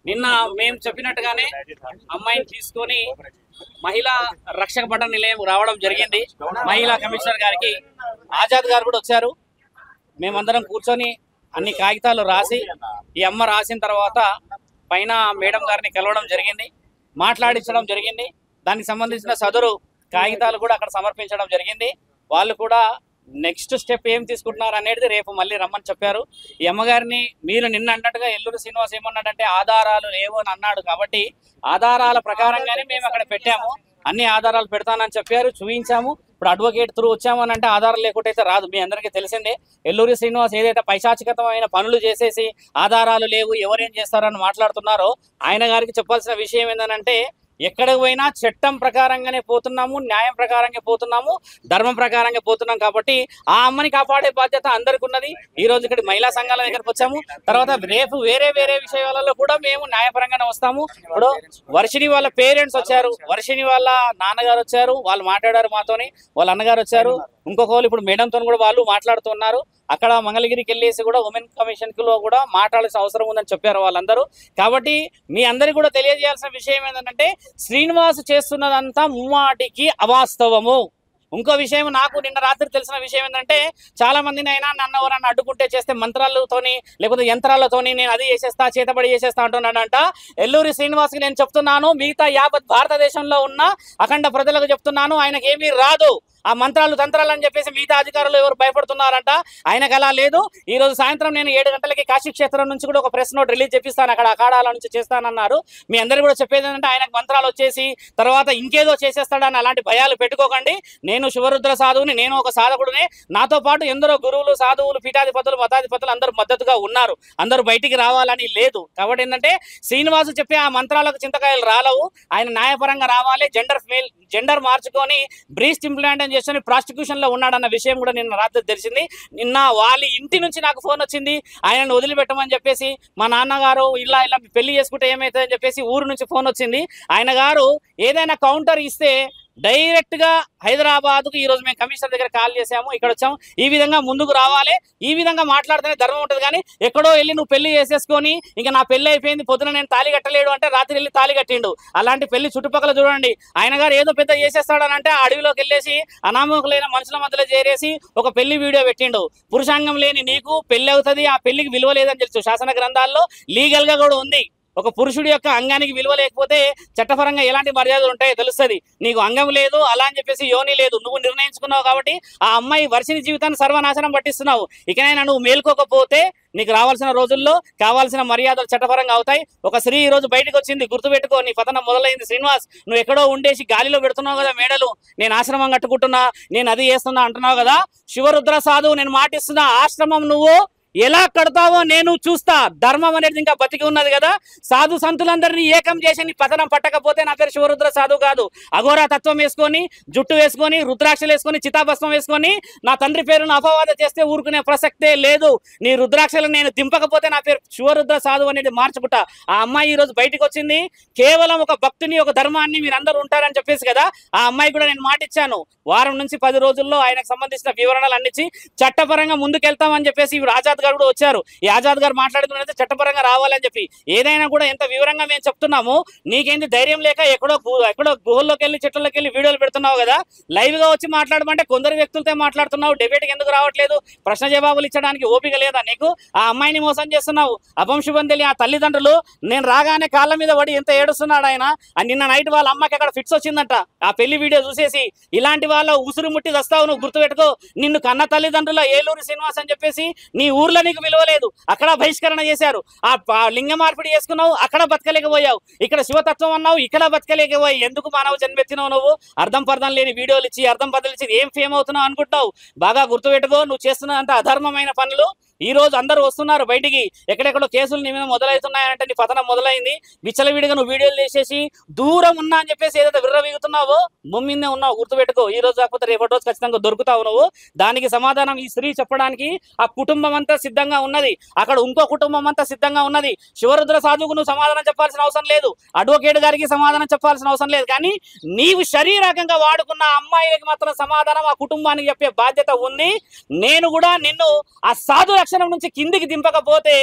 నిన్న మేము చెప్పినట్టుగానే అమ్మాయిని తీసుకొని మహిళా రక్షక భటన నిలయం రావడం జరిగింది. మహిళా కమిషనర్ గారికి ఆజాద్ గారు కూడా వచ్చారు. మేమందరం కూర్చొని అన్ని కాగితాలు రాసి ఈ అమ్మ రాసిన తర్వాత పైన మేడం గారిని కలవడం జరిగింది, మాట్లాడించడం జరిగింది. దానికి సంబంధించిన సదరు కాగితాలు కూడా అక్కడ సమర్పించడం జరిగింది. వాళ్ళు కూడా నెక్స్ట్ స్టెప్ ఏం తీసుకుంటున్నారు అనేది రేపు మళ్ళీ రమ్మని చెప్పారు. ఈ అమ్మగారిని మీరు నిన్న అన్నట్టుగా ఎల్లూరు శ్రీనివాస్ ఏమన్నాడంటే ఆధారాలు లేవు అని అన్నాడు. కాబట్టి ఆధారాల ప్రకారంగానే మేము అక్కడ పెట్టాము, అన్ని ఆధారాలు పెడతానని చెప్పారు, చూపించాము. ఇప్పుడు అడ్వకేట్ త్రూ వచ్చాము అని అంటే ఆధారాలు లేకుంటే అయితే రాదు. మీ అందరికీ తెలిసిందే ఎల్లూరి శ్రీనివాస్ ఏదైతే పైశాచికతమైన పనులు చేసేసి ఆధారాలు లేవు ఎవరేం చేస్తారని మాట్లాడుతున్నారో ఆయన గారికి చెప్పాల్సిన విషయం ఏంటంటే ఎక్కడికి పోయినా చట్టం ప్రకారంగానే పోతున్నాము, న్యాయం ప్రకారంగా పోతున్నాము, ధర్మం ప్రకారంగా పోతున్నాం. కాబట్టి ఆ అమ్మని కాపాడే బాధ్యత అందరికి ఉన్నది. ఈ రోజు ఇక్కడ మహిళా సంఘాల దగ్గరకు వచ్చాము. తర్వాత రేపు వేరే విషయాలలో కూడా మేము న్యాయపరంగానే వస్తాము. ఇప్పుడు వర్షిణి వాళ్ళ పేరెంట్స్ వచ్చారు, వర్షిణి వాళ్ళ నాన్నగారు వచ్చారు, వాళ్ళు మాట్లాడారు మాతోని, వాళ్ళ అన్నగారు వచ్చారు, ఇంకొకరు ఇప్పుడు మేడంతో కూడా వాళ్ళు మాట్లాడుతున్నారు. అక్కడ మంగళగిరికి వెళ్ళేసి కూడా ఉమెన్ కమిషన్ లో కూడా మాట్లాడాల్సిన అవసరం ఉందని చెప్పారు వాళ్ళందరూ. కాబట్టి మీ అందరికీ కూడా తెలియజేయాల్సిన విషయం ఏంటంటే శ్రీనివాస్ చేస్తున్నదంతా ముమ్మాటికి అవాస్తవము. ఇంకో విషయం నాకు నిన్న రాత్రి తెలిసిన విషయం ఏంటంటే చాలా మందిని అయినా నన్ను ఎవరన్నా అడ్డుకుంటే చేస్తే మంత్రాలతోని లేకపోతే యంత్రాలతోని నేను అది చేసేస్తా చేతబడి చేసేస్తా అంటున్నాడంట. ఎల్లూరి శ్రీనివాస్కి నేను చెప్తున్నాను, మిగతా యావత్ భారతదేశంలో ఉన్న అఖండ ప్రజలకు చెప్తున్నాను, ఆయనకి ఏమీ రాదు. ఆ మంత్రాలు తంత్రాలు అని చెప్పేసి మిగతా అధికారులు ఎవరు భయపడుతున్నారంట, ఆయనకు అలా లేదు. ఈ రోజు సాయంత్రం నేను 7 గంటలకి కాశీ క్షేత్రం నుంచి కూడా ఒక ప్రెస్ నోట్ రిలీజ్ చేపిస్తాను, అక్కడ అఖాడాల నుంచి చేస్తానన్నారు. మీ అందరూ కూడా చెప్పేది ఏంటంటే ఆయనకు మంత్రాలు వచ్చేసి తర్వాత ఇంకేదో చేసేస్తాడని అలాంటి భయాలు పెట్టుకోకండి. నేను శివరుద్ర సాధువుని, నేను ఒక సాధకుడిని, నాతో పాటు ఎందరో గురువులు సాధువులు పీఠాధిపతులు మతాధిపతులు అందరూ మద్దతుగా ఉన్నారు. అందరూ బయటికి రావాలని లేదు. కాబట్టి ఏంటంటే శ్రీనివాసు చెప్పే ఆ మంత్రాలకు చింతకాయలు రాలవు. ఆయన న్యాయపరంగా రావాలి. జెండర్ మార్చుకొని బ్రీస్ట్ ఇంప్లాంట్ అని చేసి ప్రాస్టిట్యూషన్ లో ఉన్నాడన్న విషయం కూడా నిన్న రాత్రి తెలిసింది. నిన్న వాళ్ళ ఇంటి నుంచి నాకు ఫోన్ వచ్చింది, ఆయనను వదిలిపెట్టమని చెప్పేసి. మా నాన్నగారు ఇలా పెళ్లి చేసుకుంటే ఏమవుతుందని చెప్పేసి ఊరు నుంచి ఫోన్ వచ్చింది. ఆయన గారు ఏదైనా కౌంటర్ ఇస్తే డైరెక్ట్ గా హైదరాబాద్కు ఈ రోజు మేము కమిషనర్ దగ్గర కాల్ చేసాము, ఇక్కడ వచ్చాము. ఈ విధంగా ముందుకు రావాలి, ఈ విధంగా మాట్లాడితేనే ధర్మం ఉంటుంది. కానీ ఎక్కడో వెళ్ళి నువ్వు పెళ్లి చేసేసుకొని ఇంకా నా పెళ్లి అయిపోయింది, పొద్దున నేను తాళి కట్టలేడు అంటే రాత్రి వెళ్ళి తాళి కట్టిండు. అలాంటి పెళ్లి చుట్టుపక్కల చూడండి. ఆయన గారు ఏదో పెద్ద చేసేస్తాడని అంటే అడవిలోకి వెళ్ళేసి అనామకులైన మనుషుల మధ్యలో చేరేసి ఒక పెళ్లి వీడియో పెట్టిండు. పురుషాంగం లేని నీకు పెళ్లి అవుతుంది, ఆ పెళ్లికి విలువ లేదని తెలుసు. శాసన గ్రంథాల్లో లీగల్ గా కూడా ఉంది. ఒక పురుషుడి యొక్క అంగానికి విలువ లేకపోతే చట్టపరంగా ఎలాంటి మర్యాదలు ఉంటాయో తెలుస్తుంది. నీకు అంగం లేదు అలా అని చెప్పేసి యోని లేదు, నువ్వు నిర్ణయించుకున్నావు. కాబట్టి ఆ అమ్మాయి వర్షిని జీవితాన్ని సర్వనాశనం పట్టిస్తున్నావు. ఇకనైనా నువ్వు మేల్కోకపోతే నీకు రావాల్సిన రోజుల్లో కావాల్సిన మర్యాదలు చట్టపరంగా అవుతాయి. ఒక స్త్రీ ఈ రోజు బయటకు వచ్చింది, గుర్తుపెట్టుకో. నీ పతనం మొదలైంది శ్రీనివాస్. నువ్వు ఎక్కడో ఉండేసి గాలిలో పెడుతున్నావు కదా మేడలు, నేను ఆశ్రమం కట్టుకుంటున్నా, నేను అది చేస్తున్నా అంటున్నావు కదా. శివరుద్ర సాధువు నేను మాటిస్తున్నా, ఆశ్రమం నువ్వు ఎలా కడతావో నేను చూస్తా. ధర్మం అనేది ఇంకా బతికి ఉన్నది కదా. సాధు సంతులందరినీ ఏకం చేసి నీ పతనం పట్టకపోతే నా పేరు శివరుద్ర సాధువు కాదు. అఘోరా తత్వం వేసుకొని, జుట్టు వేసుకొని, రుద్రాక్షలు వేసుకొని, చితాభస్మం వేసుకొని నా తండ్రి పేరును అపవాద చేస్తే ఊరుకునే ప్రసక్తే లేదు. నీ రుద్రాక్షలు నేను దింపకపోతే నా పేరు శివరుద్ర సాధువు అనేది మార్చుకుంటా. ఆ అమ్మాయి ఈ రోజు బయటకు వచ్చింది కేవలం ఒక భక్తుని, ఒక ధర్మాన్ని మీరు అందరూ ఉంటారని చెప్పేసి కదా. ఆ అమ్మాయి కూడా నేను మాటిచ్చాను, వారం నుంచి 10 రోజుల్లో ఆయనకు సంబంధించిన వివరణలు అందించి చట్టపరంగా ముందుకెళ్తామని చెప్పేసి ఆజాద్ గారు కూడా వచ్చారు. ఈ ఆజాద్ గారు మాట్లాడుతున్నట్టు చట్టపరంగా రావాలని చెప్పి ఏదైనా కూడా ఎంత వివరంగా మేము చెప్తున్నాము. నీకేంటి ధైర్యం లేక ఎక్కడో గుహల్లోకి వెళ్ళి చెట్లలోకి వెళ్ళి వీడియోలు పెడుతున్నావు కదా. లైవ్ గా వచ్చి మాట్లాడమంటే కొందరు వ్యక్తులతో మాట్లాడుతున్నావు. డిబేట్కి ఎందుకు రావట్లేదు? ప్రశ్న జవాబులు ఇచ్చడానికి ఓపిక లేదా నీకు? ఆ అమ్మాయిని మోసం చేస్తున్నావు. అపంశుభం తెలియ ఆ తల్లిదండ్రులు నేను రాగానే కాళ్ళ మీద పడి ఎంత ఏడుస్తున్నాడు ఆయన. నిన్న నైట్ వాళ్ళ అమ్మకి అక్కడ ఫిట్స్ వచ్చిందంట ఆ పెళ్లి వీడియో చూసేసి. ఇలాంటి వాళ్ళ ఉసురు ముట్టి వస్తావు నువ్వు, గుర్తుపెట్టుకో. నిన్ను కన్న తల్లిదండ్రుల ఏలూరు శ్రీనివాస్ అని చెప్పేసి నీ ఊర్లో నీకు విలువ లేదు, అక్కడ బహిష్కరణ చేశారు. ఆ లింగ మార్పిడి చేసుకున్నావు, అక్కడ బతకలేకపోయావు. ఇక్కడ శివతత్వం అన్నావు, ఇక్కడ బతకలేకపోయావు. ఎందుకు మానవ జన్మెత్తినావు నువ్వు? అర్థం పర్థం లేని వీడియోలు ఇచ్చి అర్థం పద్ధతులు ఇచ్చి ఏం ఫేమ్ అవుతున్నావు అనుకుంటావు? బాగా గుర్తుపెట్టుకో, నువ్వు చేస్తున్నంత అధర్మమైన పనులు ఈ రోజు అందరూ వస్తున్నారు బయటికి. ఎక్కడెక్కడో కేసులు నీ మీద మొదలవుతున్నాయంటే నీ పతనం మొదలైంది. విచ్చలవిడిగా నువ్వు వీడియోలు చేసేసి దూరం ఉన్నా అని చెప్పేసి ఏదైతే విర్రవీగుతున్నావో ముమ్మిందే ఉన్నావు, గుర్తుపెట్టుకో. ఈ రోజు కాకపోతే రేపటి రోజు ఖచ్చితంగా దొరుకుతావు నువ్వు. దానికి సమాధానం ఈ స్త్రీ చెప్పడానికి ఆ కుటుంబం అంతా సిద్ధంగా ఉన్నది, అక్కడ ఇంకో కుటుంబం అంతా సిద్ధంగా ఉన్నది. శివరుద్ర సాధువుకు నువ్వు సమాధానం చెప్పాల్సిన అవసరం లేదు, అడ్వకేట్ గారికి సమాధానం చెప్పాల్సిన అవసరం లేదు. కానీ నీవు శరీరకంగా వాడుకున్న అమ్మాయికి మాత్రం సమాధానం ఆ కుటుంబానికి చెప్పే బాధ్యత ఉంది. నేను కూడా నిన్ను ఆ సాధు లక్షణం నుంచి కిందికి దింపకపోతే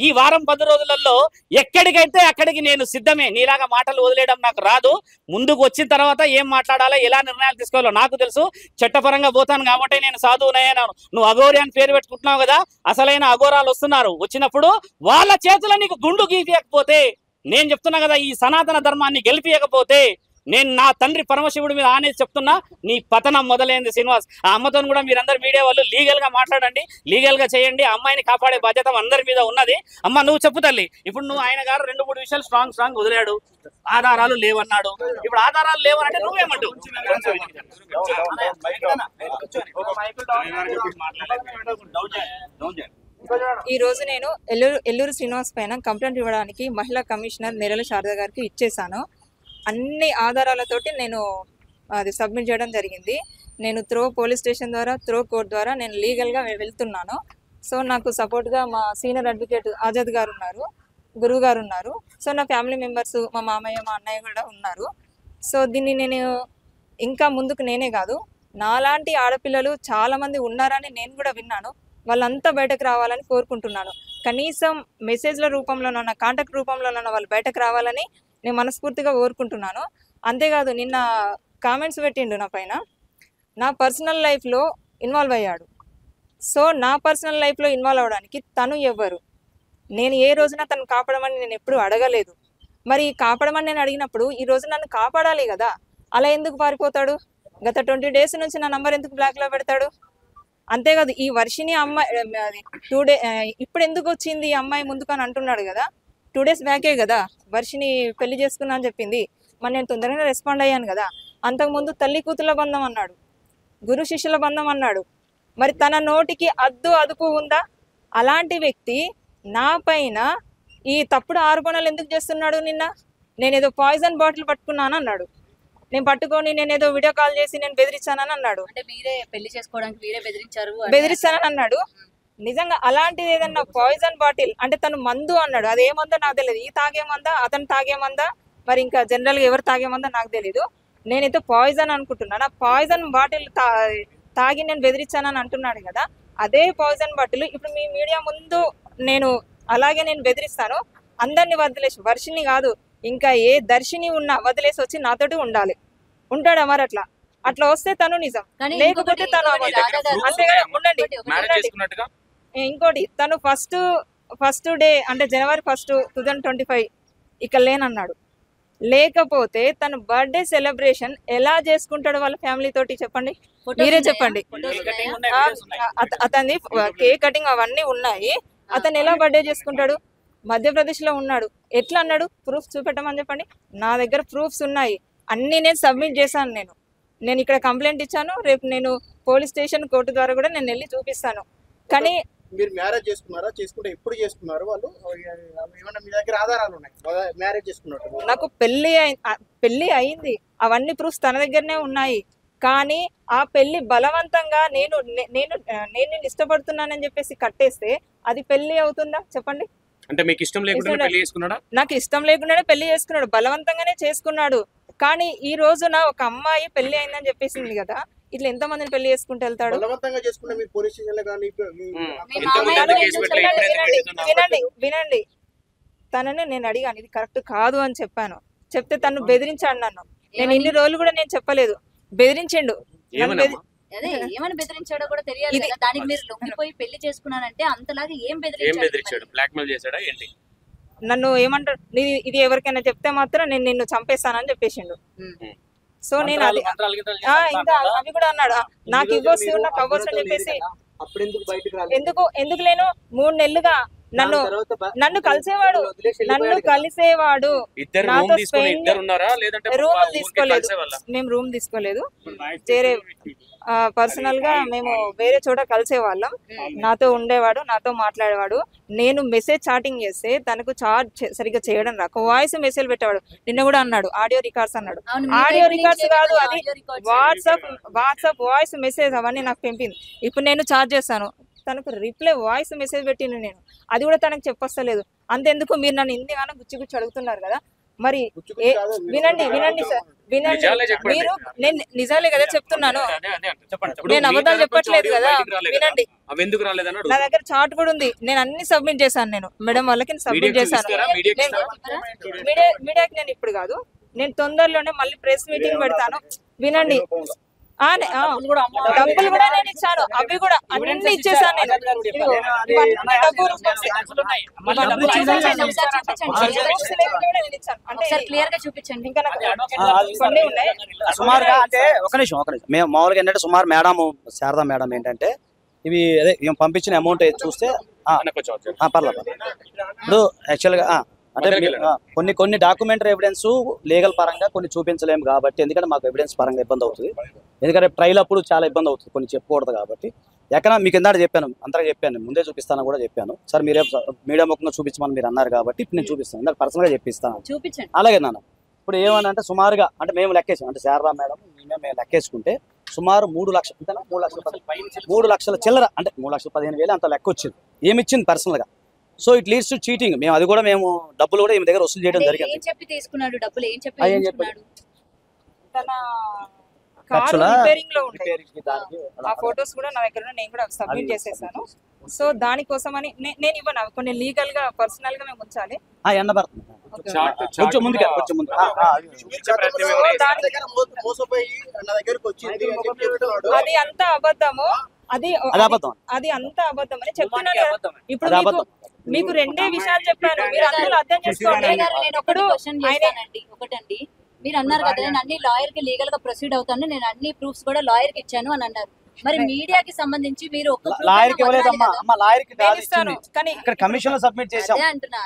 ఈ వారం 10 రోజులలో ఎక్కడికైతే అక్కడికి నేను సిద్ధమే. నీలాగా మాటలు వదిలేయడం నాకు రాదు. ముందుకు వచ్చిన తర్వాత ఏం మాట్లాడాలో, ఎలా నిర్ణయాలు తీసుకోవాలో నాకు తెలుసు. చట్టపరంగా పోతాను కాబట్టి నేను సాధువునయ్యాను. నువ్వు అఘోరి అని పేరు పెట్టుకుంటున్నావు కదా, అసలైన అఘోరాలు వస్తున్నారు. వచ్చినప్పుడు వాళ్ళ చేతుల్లో నీకు గుండు గీయకపోతే, నేను చెప్తున్నా కదా, ఈ సనాతన ధర్మాన్ని గెలిపియకపోతే నేను నా తండ్రి పరమశివుడి మీద ఆనేసి చెప్తున్నా, నీ పతనం మొదలైంది శ్రీనివాస్. ఆ అమ్మతో కూడా మీరందరూ మీడియా వాళ్ళు లీగల్ గా మాట్లాడండి, లీగల్ గా చేయండి. అమ్మాయిని కాపాడే బాధ్యత అందరి మీద ఉన్నది. అమ్మ నువ్వు చెప్పు తల్లి. ఇప్పుడు నువ్వు ఆయన గారు 2-3 విషయాలు స్ట్రాంగ్ వదిలాడు, ఆధారాలు లేవన్నాడు. ఇప్పుడు ఆధారాలు లేవనంటే నువ్వేమంటావు? ఈ రోజు నేను ఎల్లూరు శ్రీనివాస్ పైన కంప్లైంట్ ఇవ్వడానికి మహిళా కమిషనర్ నెరల శారద గారికి ఇచ్చేసాను. అన్ని ఆధారాలతోటి నేను అది సబ్మిట్ చేయడం జరిగింది. నేను త్రో పోలీస్ స్టేషన్ ద్వారా, త్రో కోర్ట్ ద్వారా నేను లీగల్గా వెళ్తున్నాను. సో నాకు సపోర్ట్గా మా సీనియర్ అడ్వకేట్ ఆజాద్ గారు ఉన్నారు, గురువు గారు ఉన్నారు. సో నా ఫ్యామిలీ మెంబర్స్, మా మామయ్య, మా అన్నయ్య కూడా ఉన్నారు. సో దీన్ని నేను ఇంకా ముందుకు నేనే కాదు, నాలాంటి ఆడపిల్లలు చాలామంది ఉన్నారని నేను కూడా విన్నాను. వాళ్ళంతా బయటకు రావాలని కోరుకుంటున్నాను. కనీసం మెసేజ్ల రూపంలోనన్నా, కాంటాక్ట్ రూపంలోనన్నా వాళ్ళు బయటకు రావాలని నేను మనస్ఫూర్తిగా కోరుకుంటున్నాను. అంతేకాదు, నిన్న కామెంట్స్ పెట్టిండు నా పైన, నా పర్సనల్ లైఫ్లో ఇన్వాల్వ్ అయ్యాడు. సో నా పర్సనల్ లైఫ్లో ఇన్వాల్వ్ అవ్వడానికి తను ఎవ్వరు? నేను ఏ రోజున తను కాపాడమని నేను ఎప్పుడు అడగలేదు. మరి కాపాడమని నేను అడిగినప్పుడు ఈ రోజు నన్ను కాపాడాలి కదా, అలా ఎందుకు పారిపోతాడు? గత 20 డేస్ నుంచి నా నంబర్ ఎందుకు బ్లాక్లో పెడతాడు? అంతేకాదు, ఈ వర్షిని అమ్మాయి 2 డే ఇప్పుడు ఎందుకు వచ్చింది ఈ అమ్మాయి ముందుకు అని అంటున్నాడు కదా. 2 డేస్ బ్యాకే కదా వర్షిని పెళ్లి చేసుకున్నా అని చెప్పింది. మరి నేను తొందరగా రెస్పాండ్ అయ్యాను కదా. అంతకుముందు తల్లి కూతుల బంధం అన్నాడు, గురు శిష్యుల బంధం అన్నాడు. మరి తన నోటికి అదుపు ఉందా? అలాంటి వ్యక్తి నా పైన ఈ తప్పుడు ఆరోపణలు ఎందుకు చేస్తున్నాడు? నిన్న నేనేదో పాయిజన్ బాటిల్ పట్టుకున్నాను అన్నాడు. నేను పట్టుకొని నేనేదో వీడియో కాల్ చేసి నేను బెదిరించానని అన్నాడు. అంటే మీరే పెళ్లి చేసుకోవడానికి మీరే బెదిరిస్తానని అన్నాడు. నిజంగా అలాంటిది ఏదన్నా పాయిజన్ బాటిల్ అంటే తను మందు అన్నాడు. అది ఏమందో నాకు తెలియదు. ఈ తాగేమందా, అతను తాగేమందా, మరి ఇంకా జనరల్గా ఎవరు తాగేమందా నాకు తెలీదు. నేనైతే పాయిజన్ అనుకుంటున్నాను. ఆ పాయిజన్ బాటిల్ తాగి నేను బెదిరించానని అంటున్నాడు కదా. అదే పాయిజన్ బాటిల్ ఇప్పుడు మీ మీడియా ముందు నేను అలాగే నేను బెదిరిస్తాను. అందరినీ వదిలేసి, వర్షిని కాదు ఇంకా ఏ దర్శిని ఉన్నా వదిలేసి వచ్చి నాతోటి ఉండాలి. ఉంటాడా? మరి అట్లా వస్తే తను నిజం, లేకపోతే తను అంతేగా ఉండండి. ఇంకోటి, తను ఫస్ట్ డే అంటే January 1, 2025 ఇక్కడ లేనన్నాడు. లేకపోతే తను బర్త్డే సెలబ్రేషన్ ఎలా చేసుకుంటాడు వాళ్ళ ఫ్యామిలీ తోటి? చెప్పండి, మీరే చెప్పండి. అతని కేక్ కటింగ్ అవన్నీ ఉన్నాయి. అతను ఎలా బర్త్డే చేసుకుంటాడు? మధ్యప్రదేశ్ లో ఉన్నాడు. ఎట్లా అన్నాడు? ప్రూఫ్ చూపెట్టమని చెప్పండి. నా దగ్గర ప్రూఫ్స్ ఉన్నాయి, అన్ని నేను సబ్మిట్ చేశాను. నేను ఇక్కడ కంప్లైంట్ ఇచ్చాను. రేపు నేను పోలీస్ స్టేషన్, కోర్టు ద్వారా కూడా నేను వెళ్ళి చూపిస్తాను. కానీ మీరు మ్యారేజ్ చేసుకున్నారా? చేసుకుంటే ఎప్పుడు చేసుకున్నారు? వాళ్ళు ఏమైనా మీ దగ్గర ఆధారాలు ఉన్నాయి మ్యారేజ్ చేసుకున్నట్టు? నాకు పెళ్లి అయింది, అవన్నీ ప్రూఫ్స్ తన దగ్గరనే ఉన్నాయి. కానీ ఆ పెళ్లి బలవంతంగా నేను ఇష్టపడుతున్నానని చెప్పేసి కట్టేస్తే అది పెళ్లి అవుతుందా? చెప్పండి. అంటే మీకు ఇష్టం లేకుండా పెళ్లి చేసుకున్నాడా? నాకు ఇష్టం లేకుండానే పెళ్లి చేసుకున్నాడు, బలవంతంగానే చేసుకున్నాడు. కానీ ఈ రోజున ఒక అమ్మాయి పెళ్లి అయిందని చెప్పేసింది కదా, ఇట్లా ఎంత మందిని పెళ్లి చేసుకుంటూ వెళ్తాడు? వినండి, తనని నేను అడిగాను, ఇది కరెక్ట్ కాదు అని చెప్పాను. చెప్తే తను బెదిరించాడు నన్ను. నేను ఇన్ని రోజులు కూడా నేను చెప్పలేదు, బెదిరించిండు. ఏమని బెదిరించాడో కూడా తెలియాలి కదా. దానికి మీరు లొంగిపోయి పెళ్లి చేసుకున్నానంటే అంతలాగా ఏం బెదిరించాడు? బ్లాక్మెయిల్ చేశాడా ఏంటి? నన్ను ఏమంటాడు, ఇది ఎవరికైనా చెప్తే మాత్రం నేను నిన్ను చంపేస్తానని చెప్పేసిండు. సో నేను అది ఇంకా అవి కూడా అన్నాడు, నాకు ఇవ్వచ్చు నాకు అవ్వచ్చు అని చెప్పేసి. ఎందుకు లేను 3 నెలలుగా నన్ను కలిసేవాడు. నాతో రూమ్ తీసుకోలేదు, మేము రూమ్ తీసుకోలేదు. వేరే పర్సనల్ గా మేము వేరే చోట కలిసే వాళ్ళం. నాతో ఉండేవాడు, నాతో మాట్లాడేవాడు. నేను మెసేజ్ చాటింగ్ చేస్తే తనకు చాట్ సరిగ్గా చేయడం రాక వాయిస్ మెసేజ్ పెట్టేవాడు. నిన్న కూడా అన్నాడు ఆడియో రికార్డ్స్ అన్నాడు. ఆడియో రికార్డ్స్ కాదు, అది వాట్సాప్ వాయిస్ మెసేజ్ అవన్నీ నాకు పంపింది. ఇప్పుడు నేను చాట్ చేస్తాను, తనకు రిప్లై వాయిస్ మెసేజ్ పెట్టిండు నేను, అది కూడా తనకు చెప్పొస్తలేదు. అంతెందుకు, మీరు నన్ను ఇంతగానో గుచ్చి అడుగుతున్నారు కదా, మరి వినండి సార్, వినండి. నిజాలే చెప్పండి. మీరు నేను నిజాలే కదా చెప్తున్నాను, అదే చెప్పండి. ఇప్పుడు నేను మీ అబద్ధాలు దగ్గరకు వచ్చి చెప్పట్లేదు audio కదా. బయటికి రాలేదు కదా. వినండి, అవి ఎందుకు రాలేదని నా అడుగుతున్నా. దగ్గర చార్ట్ కూడా ఉంది. నేను అన్ని సబ్మిట్ చేశాను. నేను మేడం వాళ్ళకి సబ్మిట్ మీడియాకి చేశాను. చూపిస్తారా? మీడియాకి నేను మీడియాకి నేను ఇప్పుడు కాదు, నేను తొందరలోనే మళ్ళీ ప్రెస్ మీటింగ్ పెడతాను. వినండి, డబ్బులు కూడా నేను ఇచ్చాను, అవి కూడా అన్ని ఇచ్చేసాను నేను. ఇదిగో, ఇవన్నీ డబ్బు రూపంలో. ఒకసారి క్లియర్ గా చూపించండి. ఇంకా నాకు కొన్ని ఉన్నాయి. సుమారుగా అంటే ఒక నిమిషం మేము మామూలుగా ఏంటంటే సుమారు మేడం శారదా మేడం ఏంటంటే ఇవి అదే మేము పంపించిన అమౌంట్ చూస్తే పర్లేదు. ఇప్పుడు యాక్చువల్గా అంటే కొన్ని డాక్యుమెంటరీ ఎవిడెన్స్ లీగల్ పరంగా కొన్ని చూపించలేము కాబట్టి, ఎందుకంటే మాకు ఎవిడెన్స్ పరంగా ఇబ్బంది అవుతుంది. ఎందుకంటే ట్రైల్ అప్పుడు చాలా ఇబ్బంది అవుతుంది, కొన్ని చెప్పకూడదు కాబట్టి. ఎక్కడ మీకు ఇందాక చెప్పాను, అంతగా చెప్పాను, ముందే చూపిస్తాను కూడా చెప్పాను. సార్ మీరే మీడియా ముఖంగా చూపించమని మీరు అన్నారు కాబట్టి ఇప్పుడు నేను చూపిస్తాను, ఇందాక పర్సనల్గా చెప్పిస్తాను. చూపించండి. అలాగే నాన్న, ఇప్పుడు ఏమని అంటే సుమారుగా అంటే మేము లెక్కేసాం, అంటే శారదా మేడం మేము లెక్కేసుకుంటే సుమారు 3 లక్షలు, 3 లక్షల చిల్లర, అంటే 3,15,000 అంత లెక్క వచ్చింది. ఏమి ఇచ్చింది పర్సనల్గా. So it leads to cheating. మేము అది కూడా మేము డబ్బులు కూడా ఈమె దగ్గర వసూలు చేయడం జరిగింది. ఏం చెప్పి తీసుకున్నాడు డబ్బులు? ఏం చెప్పి ఏం తీసుకున్నాడు? తన కారు రిపేరింగ్ లో ఉంటాయి. ఆ ఫొటోస్ కూడా నా దగ్గర నేను కూడా సబ్మిట్ చేసేసాను. సో దానికోసమని నేను ఇవ్వను, కొన్ని లీగల్ గా పర్సనల్ గా మేము ఉంచాలి. ఎండ పడుతుంది కొంచెం ముందుగా, కొంచెం ముందు. అది అంత అబద్ధము, అది అబద్ధం, అది అంత అబద్ధం అని చెప్తున్నాను కదా. ఇప్పుడు మీకు రెండే విషయాలు చెప్పాను, మీరు అందరూ అర్థం చేసుకోండి. నేను ఒకటి క్వశ్చన్ చేస్తానండి. ఒకటండి, మీరు అన్నారు కదా నేను అన్ని లాయర్ కి లీగల్ గా ప్రొసీడ్ అవుతాను, నేను అన్ని ప్రూఫ్స్ కూడా లాయర్ కి ఇచ్చాను అని అన్నారు. మరి మీడియాకి సంబంధించి మీరు లాయర్ కి ఇవ్వలేదమ్మా, అమ్మ లాయర్ కి కాదు ఇస్తాను, కానీ ఇక్కడ కమిషన్ లో సబ్మిట్ చేసాం.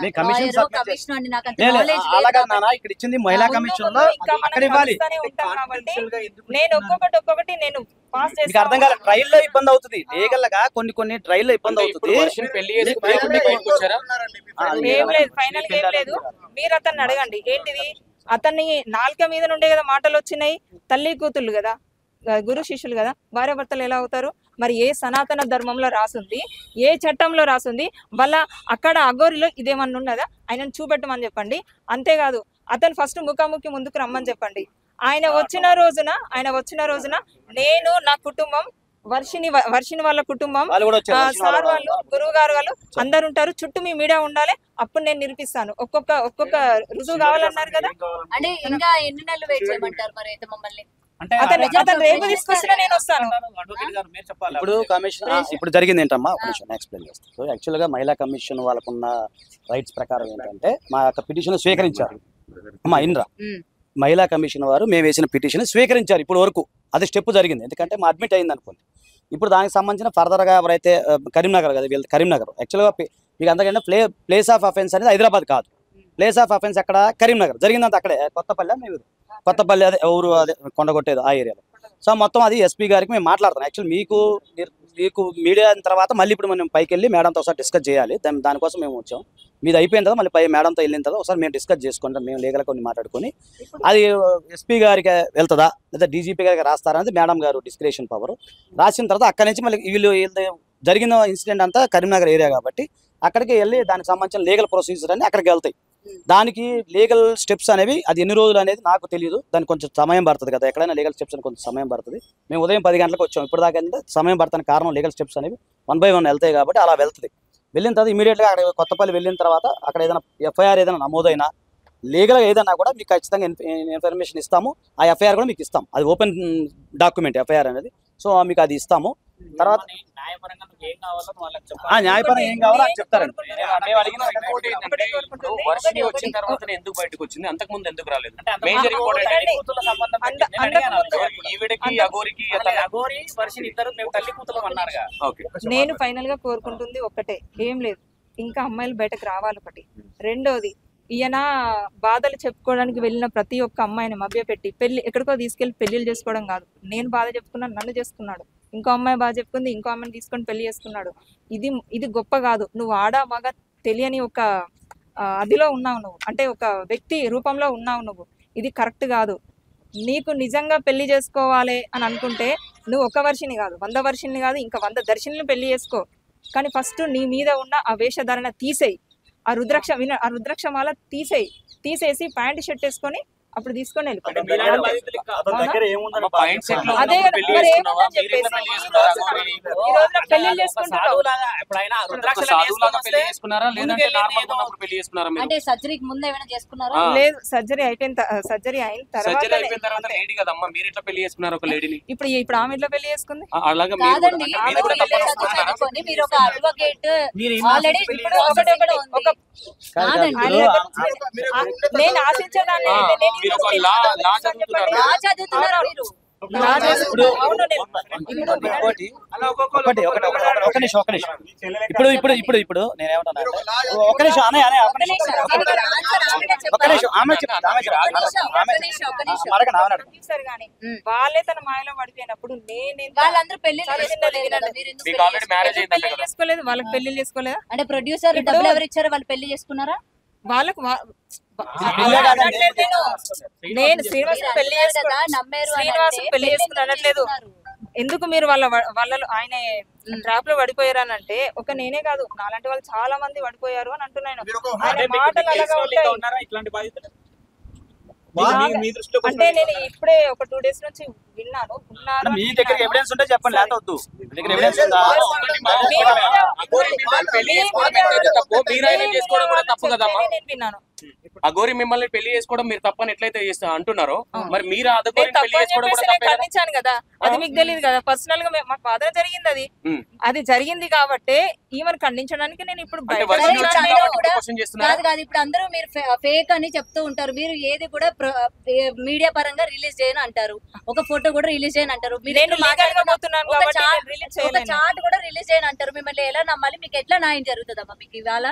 మీ కమిషన్ సబ్మిట్ కమిషన్ అండి, నాకు అంత లేదు, నాలెడ్జ్ అలాగా నాన్న ఇక్కడ ఇచ్చింది మహిళా కమిషన్ లో ఇంకా అక్కడ ఇవ్వాలి. ఉంటాం కాబట్టి నేను ఒక్కొక్కటి నేను పాస్ మీకు చేస్తాను. అర్థం కాదు, ట్రైల్ లో ఇబ్బంది అవుతుంది, లీగల్ గా కొన్ని ట్రైల్ లో ఇబ్బంది అవుతుంది. పెళ్లి చేసుకున్నారా? ఏం లేదు, ఫైనల్ గా ఏం లేదు. మీరు అతన్ని అడగండి ఏంటిది. అతన్ని నాలుక మీద నుండే కదా మాటలు వచ్చినాయి. తల్లి కూతుళ్ళు కదా, గురు శిష్యులు కదా, భార్యాభర్తలు ఎలా అవుతారు? మరి ఏ సనాతన ధర్మంలో రాసుంది, ఏ చట్టంలో రాసుంది? వాళ్ళ అక్కడ అఘోరిలో ఇదేమన్నా ఉన్నదా? ఆయనను చూపెట్టమని చెప్పండి. అంతేకాదు అతను ఫస్ట్ ముఖాముఖి ముందుకు రమ్మని చెప్పండి. ఆయన వచ్చిన రోజున నేను, నా కుటుంబం, వర్షిని వాళ్ళ కుటుంబం, సార్ వాళ్ళు, గురువు గారు వాళ్ళు అందరు ఉంటారు. చుట్టూ మీ మీడియా ఉండాలి. అప్పుడు నేను నిరూపిస్తాను. ఒక్కొక్క రుజువు కావాలన్నారు కదా. అంటే ఇంకా ఎన్ని నెలలు వెయిట్ చేయమంటారు మరి అయితే మమ్మల్ని? అతను రేపు తీసుకొచ్చినా నేను వస్తాను. ఇప్పుడు కమిషన్ ఇప్పుడు జరిగింది ఏంటమ్మా, ఒక నిమిషం ఎక్స్ప్లెయిన్ చేస్తాను. సో యాక్చువల్గా మహిళా కమిషన్ వాళ్ళకున్న రైట్స్ ప్రకారం ఏంటంటే మా యొక్క పిటిషన్ స్వీకరించారు. అమ్మా ఇంద్ర, మహిళా కమిషన్ వారు మేము వేసిన పిటిషన్ స్వీకరించారు ఇప్పుడు వరకు. అది స్టెప్ జరిగింది, ఎందుకంటే మా అడ్మిట్ అయింది అనుకోండి. ఇప్పుడు దానికి సంబంధించిన ఫర్దర్గా ఎవరైతే కరీంనగర్ కదా, వీళ్ళు కరీంనగర్. యాక్చువల్గా మీకు అంతకంటే ప్లేస్ ఆఫ్ అఫెన్స్ అనేది హైదరాబాద్ కాదు, ప్లేస్ ఆఫ్ అఫెన్స్ అక్కడ కరీంనగర్. జరిగిందంత అక్కడే కొత్తపల్లి అదే ఊరు, అదే కొండగొట్టేది ఆ ఏరియాలో. సో మొత్తం అది ఎస్పీ గారికి మేము మాట్లాడతాం. యాక్చువల్ మీకు మీడియా అయిన తర్వాత మళ్ళీ ఇప్పుడు మనం పైకి వెళ్ళి మేడంతో ఒకసారి డిస్కస్ చేయాలి. దానికోసం మేము వచ్చాం. మీది అయిపోయిన తర్వాత మళ్ళీ పై మేడంతో వెళ్ళిన తర్వాత ఒకసారి మేము డిస్కస్ చేసుకుంటాం. మేము లీగల్గా కొన్ని మాట్లాడుకొని అది ఎస్పీ గారికి వెళ్తుందా లేదా డీజీపీ గారికి రాస్తారా అనేది మేడం గారు డిస్క్రిప్షన్ పవర్. రాసిన తర్వాత అక్కడి నుంచి మళ్ళీ వీళ్ళు జరిగిన ఇన్సిడెంట్ అంతా కరీంనగర్ ఏరియా కాబట్టి అక్కడికి వెళ్ళి దానికి సంబంధించిన లీగల్ ప్రొసీజర్ అని అక్కడికి వెళ్తాయి. దానికి లీగల్ స్టెప్స్ అనేవి అది ఎన్ని రోజులు అనేది నాకు తెలియదు. దానికి కొంచెం సమయం పడుతుంది కదా, ఎక్కడైనా లీగల్ స్టెప్స్ అని కొంచెం సమయం పడుతుంది. మేము ఉదయం 10 గంటలకు వచ్చాం, ఇప్పుడు దాకా అంటే సమయం పడతానికి కారణం లీగల్ స్టెప్స్ అనేవి 1 by 1 వెళ్తాయి కాబట్టి అలా వెళ్తుంది. వెళ్ళిన తర్వాత ఇమీడియట్గా అక్కడ కొత్తపల్లి వెళ్ళిన తర్వాత అక్కడ ఏదైనా ఎఫ్ఐఆర్ ఏదైనా నమోదైనా లీగల్గా ఏదైనా కూడా మీకు ఖచ్చితంగా ఇన్ఫర్మేషన్ ఇస్తాము. ఆ ఎఫ్ఐఆర్ కూడా మీకు ఇస్తాం, అది ఓపెన్ డాక్యుమెంట్ ఎఫ్ఐఆర్ అనేది. సో మీకు అది ఇస్తాము. తర్వాత న్యాయపరంగా ఏం కావాలో అది చెప్తారండి. వర్షిని వచ్చిన తర్వాత ఎందుకు బయటకు వచ్చింది, అంతకు ముందు ఎందుకు రాలేదు? మేజర్ నేను ఫైనల్ గా కోరుకుంటుంది ఒకటే, ఏం లేదు, ఇంకా అమ్మాయిలు బయటకు రావాలి ఒకటి. రెండోది, ఈయన బాధలు చెప్పుకోవడానికి వెళ్ళిన ప్రతి ఒక్క అమ్మాయిని మభ్యపెట్టి ఎక్కడికో తీసుకెళ్లి పెళ్లిళ్ళు చేసుకోవడం కాదు. నేను బాధ చెప్పుకున్నాను, నన్ను చేసుకున్నాడు. ఇంకో అమ్మాయి బాధ చెప్పుకుంది, ఇంకో అమ్మాయిని తీసుకొని పెళ్లి చేసుకున్నాడు. ఇది గొప్ప కాదు. నువ్వు ఆడ మగ తెలియని ఒక అదిలో ఉన్నావు నువ్వు, అంటే ఒక వ్యక్తి రూపంలో ఉన్నావు నువ్వు. ఇది కరెక్ట్ కాదు. నీకు నిజంగా పెళ్లి చేసుకోవాలి అని అనుకుంటే నువ్వు ఒక వర్షిని కాదు, 100 వర్షిని కాదు, ఇంకా 100 దర్శిని పెళ్లి చేసుకో. కానీ ఫస్ట్ నీ మీద ఉన్న ఆ వేషధారణ తీసేయి, ఆ రుద్రాక్షమాల తీసేయి. తీసేసి ప్యాంట్ షర్ట్ వేసుకొని అప్పుడు తీసుకొని వెళ్ళిపోయాను. పాయింట్ సెట్ లో అదే ఉన్నప్పుడు పెళ్లి మరి చేసుకున్నావా? ఏముందని మీరు ఎట్లా చెప్పేసి పెళ్లి చేసుకున్నారా? ఈ రోజున పెళ్లిళ్ళు చేసుకుంటున్నావు. సాధువులాగా ఎప్పుడైనా రుద్రాక్షలు సాధువులాగా పెళ్లి వేసుకొని చేసుకున్నారా లేదంటే ముందుకెళ్ళి నార్మల్ ఏదో ఉన్నప్పుడు పెళ్లి చేసుకున్నారా మీరు? అంటే సర్జరీకి ముందు ఏమైనా చేసుకున్నారా? ఆ. లేదు, సర్జరీ అయిన సర్జరీ తర్వాత అయిపోయిన తర్వాత లేడీ కదమ్మా, మీరు ఎట్లా పెళ్లి చేసుకున్నారు ఒక లేడీని? ఇప్పుడు ఆమె ఇట్లా పెళ్లి చేసుకుంది. అలాగా మీరు కూడా- కాదండి, అంటే మీరు కూడా మీరు తప్పని చదువు ఒప్పుకున్నారా? చదువుకొని మీరు ఒక అడ్వకేట్ మీరు ఏం ఆల్రెడీ ఆశించి ఇప్పుడు ఒకటి ఉంది. ఒక కాదండి, నేను ఆశించేదాన్ని ఆ, నేను మీరు ఒక లా చదువుతున్నారు. లా చదువుతున్నారు మీరు. ఇప్పుడు అవును, నేను ఒకటి ఒక నిమిషం ఇప్పుడు నేనేమంటున్నా అంటే, ఒక నిమిషం అనే ఒక్క నిమిషం, దీనికి ఆన్సర్ ఆమెనే ఒక చెప్పాలి. నిమిషం ఆమె చెప్తా ఒక్క నిమిషం. చూసారు కానీ వాళ్ళే తన మాయలో పడిపోయినప్పుడు నేను వాళ్ళందరూ పెళ్లిళ్ళు చేసుకోలేదు కదా, మీరు ఎందుకు మీకు పెళ్లి ఆల్రెడీ మ్యారేజ్ అయిందంట పెళ్లి కదా? చేసుకోలేదు, వాళ్ళకి పెళ్లి చేసుకోలేదా? అంటే ప్రొడ్యూసర్ ఇప్పుడు- డబ్బులు ఎవరు ఇచ్చారో వాళ్ళు పెళ్లి చేసుకున్నారా? వాళ్ళకు పెళ్ళే కాదండి. నేను శ్రీనివాస్ మీరు పెళ్లి అన్నారు చేసుకో కదా, నమ్మారు అని శ్రీనివాస్ అంటే పెళ్లి చేసుకుని అనట్లేదు. చేసుకున్నారు. ఎందుకు మీరు వాళ్ళలో ఆయన ట్రాప్ లో పడిపోయారు అని అంటే ఒక నేనే కాదు, నాలాంటి వాళ్ళు చాలా మంది పడిపోయారు అని అంటున్నాను. మీరు ఒక ఆయన మాటలు అలాగా ఉంటాయి. ఉన్నారా ఇట్లాంటి బాధితులు? మీ దృష్టిలో అంటే నేను ఇప్పుడే ఒక 2 days నుంచి విన్నాను. ఉన్నారు మీ దగ్గర ఎవిడెన్స్ ఉంటే చెప్పండి, లేకపోతే వద్దు. మీ దగ్గర ఎవిడెన్స్ ఉందా? అఘోరి మిమ్మల్ని పెళ్లి చేసుకోవడం ఎంతైతే తప్పు, మీరు ఆయన చేసుకోవడం కూడా తప్పు కదమ్మా. నేను విన్నాను. అఘోరి మిమ్మల్ని పెళ్లి చేసుకోవడం మీరు తప్పని ఎట్లయితే అంటున్నారో, మరి మీరు నేను అఘోరిని పెళ్లి తప్పని చేసుకోవడం చెప్పేసి కూడా నేను తప్పే కదా? ఖండించాను కదా, అది మీకు తెలియదు కదా. పర్సనల్ గా మాకు బాధ జరిగింది అది. ఉమ్. అది జరిగింది కాబట్టి ఈమెను ఖండించడానికి నేను ఇప్పుడు అంటే బయట వర్షం సరే, వచ్చింది ఇప్పుడు కాబట్టి కూడా- క్వశ్చన్ చేస్తున్నారా? కాదు కాదు, ఇప్పుడు అందరూ మీరు ఫేక్ అని చెప్తూ ఉంటారు. మీరు ఏది కూడా మీడియా పరంగా రిలీజ్ చేయను అంటారు, ఒక ఫోటో కూడా రిలీజ్ చేయను అంటారు. మీరు నేను ఎప్పుడు లీగల్ గా పోతున్నాను ఒక కాబట్టి చాట్ నేను రిలీజ్ ఒక చేయలేను. చాట్ కూడా రిలీజ్ చేయను అంటారు. మిమ్మల్ని ఎలా నమ్మాలి? మీకు ఎట్లా న్యాయం జరుగుతుందమ్మా మీకు ఇవాళ?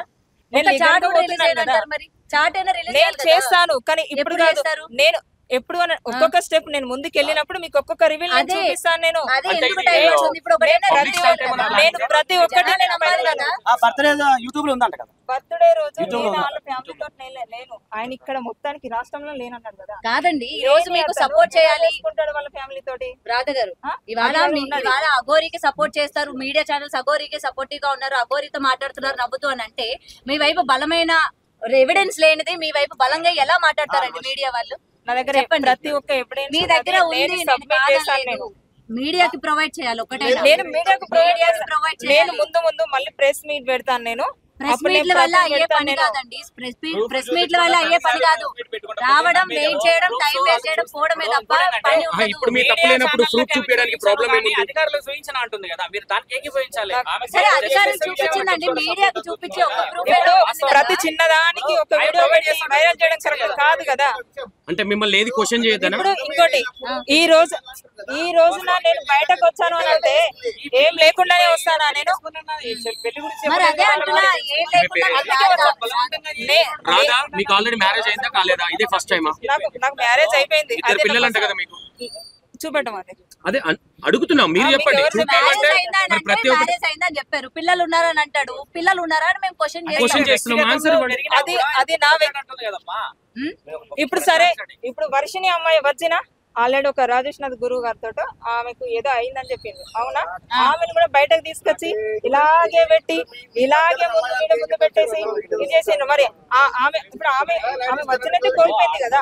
నేను ఒక legal చాట్ గా కూడా రిలీజ్ పోతున్నాను చేయను కదా. అంటారు. మరి చాట్ అయినా రిలీజ్ నేను చేస్తాను కానీ ఇప్పుడు ఎప్పుడు కాదు. చేస్తారు? నేను ఎప్పుడు ఒక్కొక్క స్టెప్ నేను ముందుకు వెళ్ళినప్పుడు మీకు ఒక్కొక్క రివీల్ అదే. చూపిస్తాను. నేను అదే అంటే ఎందుకు ఇది టైం వచ్చింది? ఇప్పుడు ఒకటైనా public రిలీజ్ site చేయాలి ఏమన్నా కదా. నేను ప్రతి ఒక్కటి జనాలు నేను నమ్మాలి పెడతాను. కదా. ఆ బర్త్డే యూట్యూబ్ లో ఉందంట కదా. బర్త్డే రోజు YouTube నేను లో వాళ్ళ ఫ్యామిలీతో లేను. ఆయన ఇక్కడ మొత్తానికి రాష్ట్రంలో లేనన్నాడు కదా. కాదండి, ఈ రోజు లేని మీకు అతను సపోర్ట్ చేయాలి చేసుకుంటాడు వాళ్ళ ఫ్యామిలీ తోటి. రాధ గారు. ఆ? ఇవాళ అది మీ- ఉన్నది. ఇవాళ అఘోరికి సపోర్ట్ చేస్తారు, మీడియా ఛానల్స్ అఘోరికి సపోర్టివ్ గా ఉన్నారు, అఘోరితో మాట్లాడుతున్నారు నవ్వుతూ అని అంటే మీ వైపు బలమైన ఎవిడెన్స్ లేనిది మీ వైపు బలంగా ఎలా మాట్లాడతారండి మీడియా వాళ్ళు? నా దగ్గర చెప్పండి. ప్రతి ఒక్క ఎవిడెన్స్ మీ దగ్గర ఉంది, నేను నేను సబ్మిట్ చేశాను. కాదనలేదు. మీడియాకి ప్రొవైడ్ చేయాలి ఒకటైనా. నేను మీడియాకు ప్రొవైడ్ మీడియాకి చేస్తాను. ప్రొవైడ్ నేను చేయాలి. ముందు మళ్ళీ ప్రెస్ మీట్ పెడతాను. నేను ప్రెస్ అప్పుడు నేను మీట్ల వల్ల ప్రశ్న అయ్యే పెడతాను పని నేను. కాదండి. ప్రెస్ మీట్ల వల్ల అయ్యే పని కాదు. రావడం, వెయిట్ చేయడం, టైం వేస్ట్ చేయడం, పోవడమే తప్ప పని ఆ, ఉండదు. ఇప్పుడు మీ తప్పు లేనప్పుడు ప్రూఫ్ చూపించడానికి ప్రాబ్లం ఏముంది? అధికారులు చూపించిన అంటుంది కదా, మీరు దానికి ఏకీభవించాలి. ఆమె సరే, అధికారులు చూపించిందండి, మీడియాకు చూపించి ఒక ప్రూఫ్ ఇప్పుడు ప్రతి చిన్నదానికి ఒక వీడియో పెట్టి వైరల్ చేయడం కరెక్ట్ కాదు కదా. అంటే మిమ్మల్ని ఏది క్వశ్చన్ చేయొద్దనా? ఇప్పుడు ఇంకోటి, ఈ రోజున నేను బయటకు వచ్చాను అని అంటే ఏం లేకుండానే వస్తానా నేను? పెళ్లి గురించి మరి అదే అంటున్నా, ఏం లేకుండా అందుకే రాదా? మీకు ఆల్రెడీ మ్యారేజ్ అయిందా కాలేదా? ఇదే ఫస్ట్ టైమా? నాకు మ్యారేజ్ అయిపోయింది. ఇద్దరు అదే పిల్లలు నాకు అంట కదా మీకు? చూపెట్టమని అదే అడుగుతున్నాం, మీరు మీకు చెప్పండి. ఎవరు చూపించమంటే మ్యారేజ్ అయిందా అని మరి అంటే ప్రతి ఒక్కటి మ్యారేజ్ అయిందా అని చెప్పారు. పిల్లలు ఉన్నారని అంటాడు, పిల్లలు ఉన్నారా అని మేము క్వశ్చన్ చేస్తున్నాం, ఆన్సర్ ఇవ్వండి. అది నా అంటుంది కదమ్మా. ఇప్పుడు సరే, ఇప్పుడు వర్షిని అమ్మాయి వచ్చిన ఆల్రెడీ ఒక రాజేష్ నాథ్ గురువు గారితో ఆమెకు ఏదో అయిందని చెప్పింది, అవునా? ఆమెను కూడా బయటకు తీసుకొచ్చి ఇలాగే పెట్టి ఇలాగే ముందు పెట్టేసి ఇది చేసిండ్రు. మరి ఆమె వచ్చినట్టు కోల్పోయింది కదా.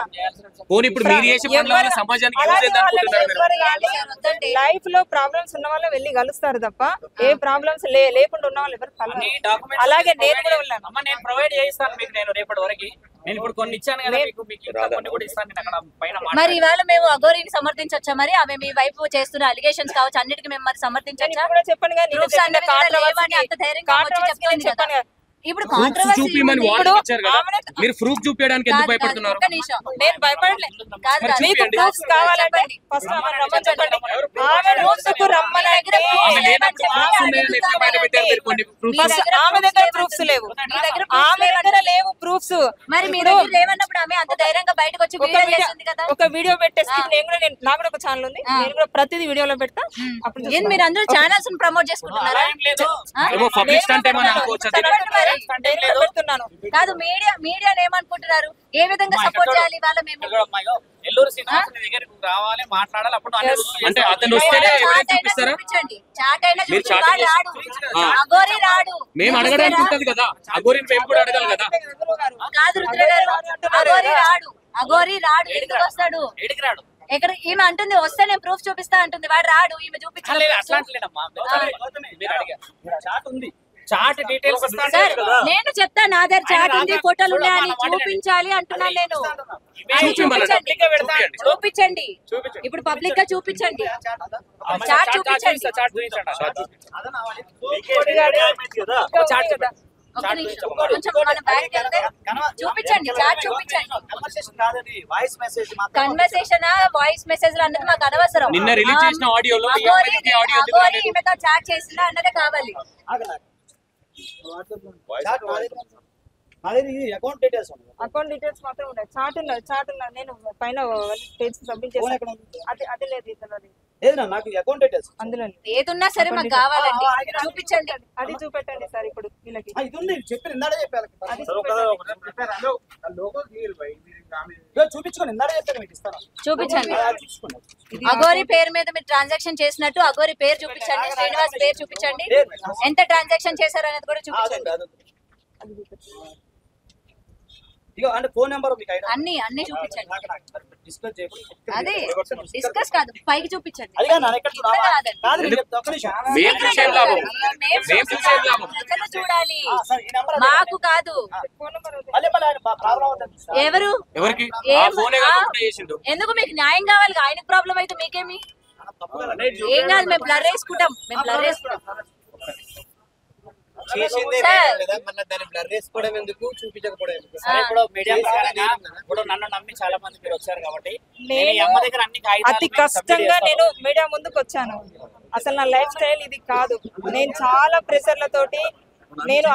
పోనీ ఇప్పుడు మీరు చేసే పనుల వల్ల సమాజానికి యూజ్ అయింది అనుకుంటున్నారు మీరు? లైఫ్ లో ప్రాబ్లమ్స్ ఉన్న వాళ్ళు వెళ్ళి కలుస్తారు తప్ప ఏ ప్రాబ్లమ్స్ లేకుండా ఉన్న వాళ్ళు ఎవరు అన్ని కలవరు. documents అలాగే నేను కూడా provide ఉన్నాను. అమ్మ, నేను ప్రొవైడ్ చేస్తాను మీకు. నేను రేపటి వరకు నేను ఇప్పుడు కొన్ని ఇచ్చాను కదా మీకు ఇంకా కొన్ని కూడా ఇస్తాను. నేను అక్కడ పైన మరి మాట్లాడాను. ఇవాళ మేము అఘోరిని సమర్థించొచ్చా? మరి ఆమె మీ వైపు చేస్తున్న అలిగేషన్స్ కావచ్చు, అన్నిటికీ మేము మరి నేను సమర్థించొచ్చా? ఇప్పుడు కూడా చెప్పాను కదా, Proofs అన్ని మీద లేవని అంత ధైర్యంగా వచ్చి చెప్తుంది కదా. ఇప్పుడు ప్రూఫ్ కాంట్రవర్సీ చూపిమని ఉంది. వాళ్ళు ఇచ్చారు కదా, ఆమెనే- మీరు ప్రూఫ్ చూపించడానికి ఎందుకు కాదు, కాదు, భయపడుతున్నారు? ఒక్క నిమిషం. నేను భయపడలేదు. కాదు, మరి కాదు. మీకు చూపియండి. ప్రూఫ్స్ కావాలంటే ఫస్ట్ ఆమెను రమ్మని చెప్పండి. ఆమె రూమ్స్కు రమ్మనంటే ఆమె లేనప్పుడు ప్రూఫ్స్ ఉన్నాయని ఎట్లా బయట పెట్టారు మీరు? కొన్ని proofs. ఫస్ట్ ఆమె దగ్గర ప్రూఫ్స్ లేవు. మీ దగ్గర ఆమె దగ్గర లేవు ప్రూఫ్స్. మరి మీ దగ్గర లేవన్నప్పుడు ఆమె అంత ధైర్యంగా బయటకు వచ్చి వీడియో చేస్తుంది కదా. ఒక వీడియో పెట్టేసి నాకు కూడా ఒక ఛానల్ ఉంది, నేను కూడా ప్రతిదీ వీడియోలో పెడతా. అప్పుడు ఏం మీరు అందరూ ఛానల్స్ ప్రమోట్ చేసుకుంటున్నారా? అలా ఏం లేదు. ఏమో పబ్లిష్ అంటే ఏమని అనుకోవచ్చు. అది చెప్పండి మరి. నేను కూడా పెడుతున్నాను. కాదు మీడియా ఏమనుకుంటున్నారు, ఏ విధంగా సపోర్ట్ చేయాలి వాళ్ళ మేము ఎల్లూరు శ్రీనివాస్ దగ్గరికి రావాలి, మాట్లాడాలి. అప్పుడు అంటే అతను వస్తేనే ఎవిడెన్స్ చూపిస్తారా? చూపించండి, చాట్ అయినా మీరు చూపించండి. చాట్ రాడు, అఘోరి రాడు. మేము అడగడానికి ఉంటది కదా, అఘోరిని మేము కూడా అడగాలి కదా. కాదు రుద్ర గారు, అఘోరి రాడు. ఎందుకు వస్తాడు? ఎడికి రాడు. ఎక్కడ ఈమె అంటుంది వస్తే నేను ప్రూఫ్ చూపిస్తా అంటుంది, వాడు రాడు. ఈమె చూపించాలి. అట్లా అంటలేనమ్మా, చాట్ ఉంది, చాట్ డీటెయిల్స్ సార్ నేను చెప్తా, నా దగ్గర చాట్ ఉంది, ఫోటోలు ఉన్నాయని చూపించాలి అంటున్నాను నేను. చూపించండి, ఇప్పుడు పబ్లిక్ గా చూపించండి, చాట్ చూపించండి. ఒక్క నిమిషం, కొంచెం మన బ్యాక్ వెళ్తే చూపించండి, చాట్ చూపించండి. కన్వర్సేషన్ వాయిస్ మెసేజ్ అన్నది మాకు అనవసరం. నిన్న రిలీజ్ చేసిన ఆడియోలో ఈమెతో చాట్ చేసిందా అన్నదే కావాలి. అకౌంట్ డీటెయిల్స్ అకౌంట్ డీటెయిల్స్ మాత్రం ఉన్నాయి. చాట్ ఉన్నది. నేను పైన పేజ్ సబ్మిట్ చేశాను. అది లేదు ఇందులో, నాకు అకౌంట్ డీటెయిల్స్ అందులో ఏదున్నా సరే మాకు కావాలండి, చూపించండి. అది చూపెట్టండి సార్. ఇప్పుడు వీళ్ళకి ఇది ఉంది, చెప్పారు ఇందాడే చెప్పారు. అది చూపించుకోండి, ఇందాడే చెప్పారు, మీకు ఇస్తాను. చూపించండి. అఘోరి పేరు మీద మీరు ట్రాన్సాక్షన్ చేసినట్టు అఘోరి పేరు చూపించండి, శ్రీనివాస్ పేరు చూపించండి, ఎంత ట్రాన్సాక్షన్ చేశారు అనేది కూడా చూపించండి. ఇగో అంటే ఫోన్ నెంబర్ మీకు ఐడి అన్ని చూపించండి. డిస్కస్ చేయకుండా అదే డిస్కస్ కాదు, పైకి చూపించండి. అదిగా నా ఇక్కడ ఇక్కడ కాదండి. కాదు నేను చెప్తా, ఒక్క నిమిషం. మేము చూసేం లాభం, మేము చూసేం లాభం. ప్రజలు చూడాలి, సరే ఈ నెంబర్ మాకు కాదు. మళ్ళీ ఆయన ప్రాబ్లం అవుతుంది. ఎవరు ఎవరికి ఏం- ఆ ఫోనే కదా కూడా చేసిండు. ఎందుకు మీకు న్యాయం కావాలి? ఆయనకు ప్రాబ్లం అయితే మీకేమి? ఏం కాదు, మేము బ్లర్ వేసుకుంటాం, మేము బ్లర్ వేసుకుంటాం. చేసిందే సార్. కదా, మళ్ళీ దాన్ని బ్లర్ చేసుకోవడం ఎందుకు, చూపించకపోవడం ఎందుకు? సరే, ఇప్పుడు మీడియా ప్రకారంగా ఇప్పుడు నన్ను నమ్మి చాలా మంది మీరు వచ్చారు కాబట్టి నేను ఈ అమ్మ దగ్గర అన్ని కాగితాలు అతి మేము submit కష్టంగా చేస్తాను. నేను మీడియా ముందుకు వచ్చాను. అసలు నా లైఫ్ స్టైల్ ఇది కాదు. నేను చాలా ప్రెషర్లతోటి నేను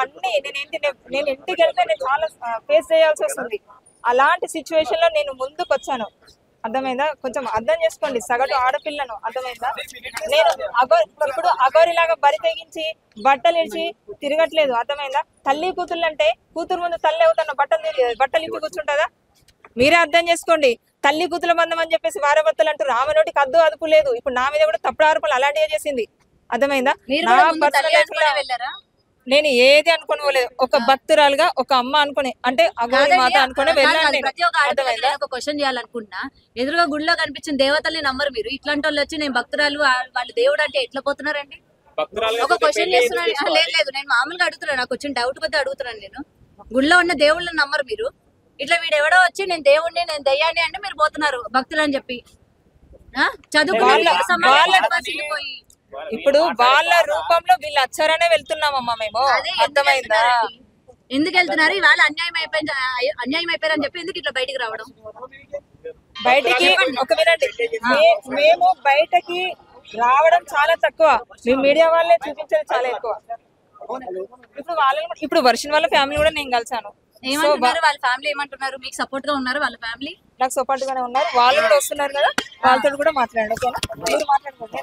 ఇంటికి వెళ్తే నేను చాలా ఫేస్ చేయాల్సి వస్తుంది. అలాంటి సిచ్యువేషన్ లో నేను ముందుకు వచ్చాను. అర్థమైందా? కొంచెం అర్థం చేసుకోండి, సగటు ఆడపిల్లను. అర్థమైందా? నేను ఇప్పుడు అఘోరిలాగా బరి తెగించి బట్టలు ఇచ్చి తిరగట్లేదు. అర్థమైందా? తల్లి కూతురు అంటే కూతురు ముందు తల్లి అవుతున్న బట్టలు ఇప్పి కూర్చుంటుందా? మీరే అర్థం చేసుకోండి. తల్లి కూతుల బంధం అని చెప్పేసి వారభర్తలు అంటారు. ఆమె నోటికి అదుపు లేదు. ఇప్పుడు నా మీద కూడా తప్పుడు ఆరోపణలు అలాంటివే చేసింది. అర్థమైందా? మీరు నా కూడా ముందు personal తల్లి life అనుకునే లో వెళ్ళారా? నేను ఏది అనుకోలేదు. ఒక భక్తురాలుగా ఒక అమ్మ అనుకునే, అంటే అఘోరి మాత అనుకునే వెళ్ళాను నేను. ప్రతి ఒక్క ఆడపిల్ల ఒక క్వశ్చన్ చేయాలనుకున్నా, ఎదురుగా గుడిలో కనిపించిన దేవతల్ని నమ్మరు మీరు. ఇట్లాంటి వాళ్ళు వచ్చి నేను భక్తురాలు వాళ్ళు దేవుడు అంటే ఎట్లా పోతున్నారండి? భక్తురాలుగా ఒక క్వశ్చన్ చేస్తున్నాను. లేదు లేదు, నేను మామూలుగా అడుగుతున్నాను, నాకు వచ్చిన డౌట్ కొద్ది అడుగుతున్నాను. నేను గుడిలో ఉన్న దేవుళ్ళని నమ్మరు మీరు. ఇట్లా వీడు ఎవడో వచ్చి నేను దేవుడిని నేను దయ్యాన్ని అంటే మీరు పోతున్నారు భక్తులు అని చెప్పి. చదువుకుని ఇప్పుడు వాళ్ళ రూపంలో వీళ్ళు వచ్చారనే వెళ్తున్నామమ్మా మేము. అర్థమైందా? ఎందుకు వెళ్తున్నారు? ఇవాళ అన్యాయం అయిపోయారని చెప్పి ఎందుకు ఇట్లా బయటికి రావడం? బయటికి ఒక వినండి, మేము బయటకి రావడం చాలా తక్కువ, మీ మీడియా వాళ్ళే చూపించేది చాలా ఎక్కువ. ఇప్పుడు వర్షం వాళ్ళ ఫ్యామిలీ కూడా నేను కలిసాను. ఏమంటున్నారు వాళ్ళ ఫ్యామిలీ? ఏమంటున్నారు? మీకు సపోర్ట్ గా ఉన్నారు వాళ్ళ ఫ్యామిలీ? నాకు సపోర్ట్ గానే ఉన్నారు. వాళ్ళు కూడా వస్తున్నారు కదా, వాళ్ళతో కూడా మాట్లాడండి. ఓకేనా? మీరు మాట్లాడుకోండి.